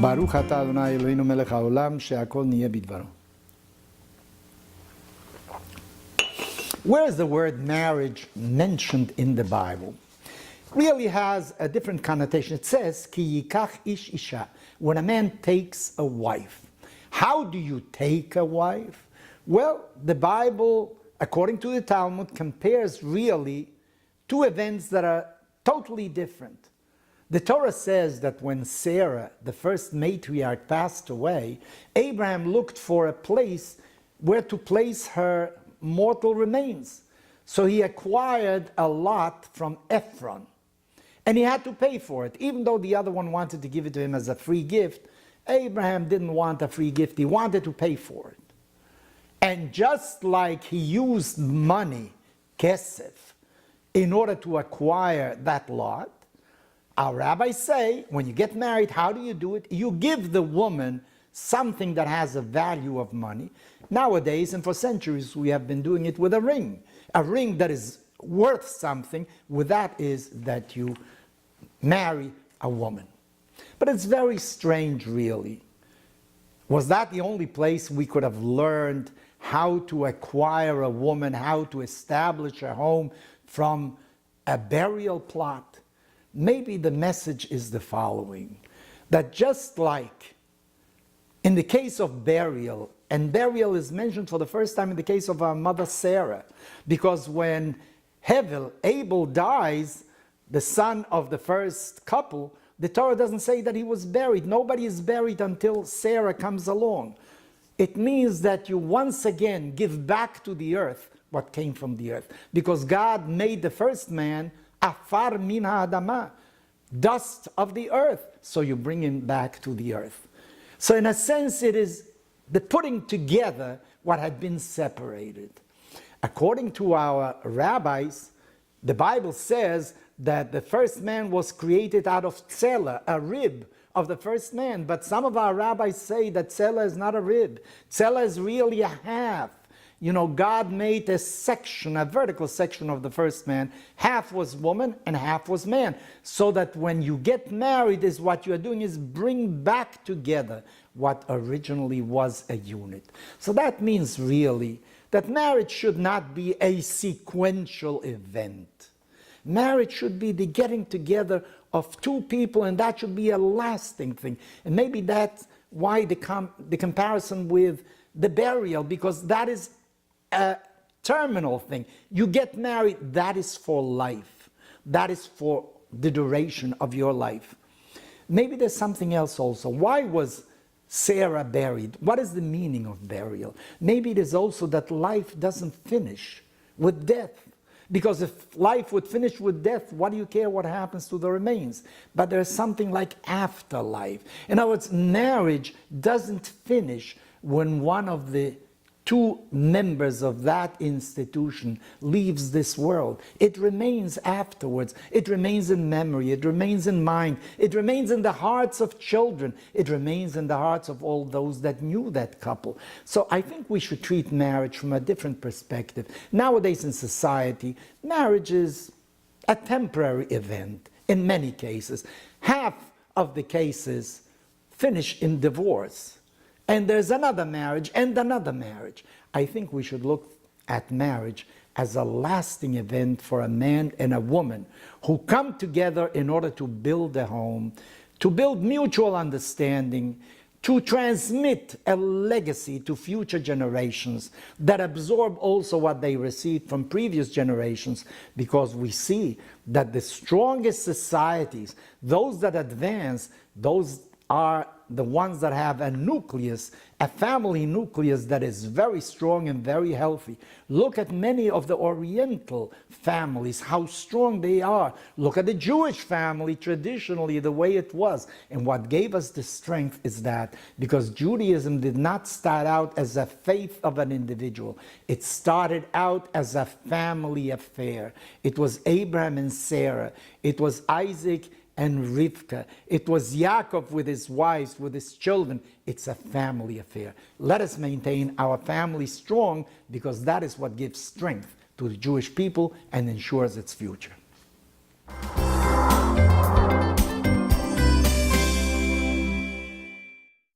ברוך אתה אדוני אלוהינו מלך העולם שהכל נהיה בדברו. Where is the word marriage mentioned in the Bible? Really has a different connotation. It says, Ki yikach ish isha, when a man takes a wife. How do you take a wife? Well, the Bible, according to the Talmud, compares really two events that are totally different. The Torah says that when Sarah, the first matriarch, passed away, Abraham looked for a place where to place her mortal remains. So he acquired a lot from Ephron. And he had to pay for it. Even though the other one wanted to give it to him as a free gift, Abraham didn't want a free gift. He wanted to pay for it. And just like he used money, kesef, in order to acquire that lot, our rabbis say, when you get married, how do you do it? You give the woman something that has a value of money. Nowadays, and for centuries, we have been doing it with a ring that is worth something. With that is that you marry a woman. But it's very strange, really. Was that the only place we could have learned how to acquire a woman, how to establish a home from a burial plot? Maybe the message is the following, that just like in the case of burial, and burial is mentioned for the first time in the case of our mother Sarah, because when Abel dies, the son of the first couple, the Torah doesn't say that he was buried. Nobody is buried until Sarah comes along. It means that you once again give back to the earth what came from the earth, because God made the first man afar min ha'adama, dust of the earth, so you bring him back to the earth. So in a sense, it is the putting together what had been separated. According to our rabbis, the Bible says that the first man was created out of tzela, a rib of the first man. But some of our rabbis say that tzela is not a rib. Tzela is really a half. You know, God made a section, a vertical section of the first man. Half was woman and half was man. So that when you get married, is what you are doing is bring back together what originally was a unit. So that means really that marriage should not be a sequential event. Marriage should be the getting together of two people, and that should be a lasting thing. And maybe that's why the comparison with the burial, because that is a terminal thing. You get married, that is for life. That is for the duration of your life. Maybe there's something else also. Why was Sarah buried? What is the meaning of burial? Maybe it is also that life doesn't finish with death. Because if life would finish with death, what do you care what happens to the remains? But there's something like afterlife. In other words, marriage doesn't finish when one of the two members of that institution leaves this world. It remains afterwards. It remains in memory. It remains in mind. It remains in the hearts of children. It remains in the hearts of all those that knew that couple. So I think we should treat marriage from a different perspective. Nowadays in society, marriage is a temporary event in many cases. Half of the cases finish in divorce. And there's another marriage and another marriage. I think we should look at marriage as a lasting event for a man and a woman who come together in order to build a home, to build mutual understanding, to transmit a legacy to future generations that absorb also what they received from previous generations, because we see that the strongest societies, those that advance, those are the ones that have a nucleus, a family nucleus that is very strong and very healthy. Look at many of the Oriental families, how strong they are. Look at the Jewish family traditionally, the way it was. And what gave us the strength is that because Judaism did not start out as a faith of an individual. It started out as a family affair. It was Abraham and Sarah. It was Isaac and Rivka. It was Yaakov with his wives, with his children. It's a family affair. Let us maintain our family strong, because that is what gives strength to the Jewish people and ensures its future.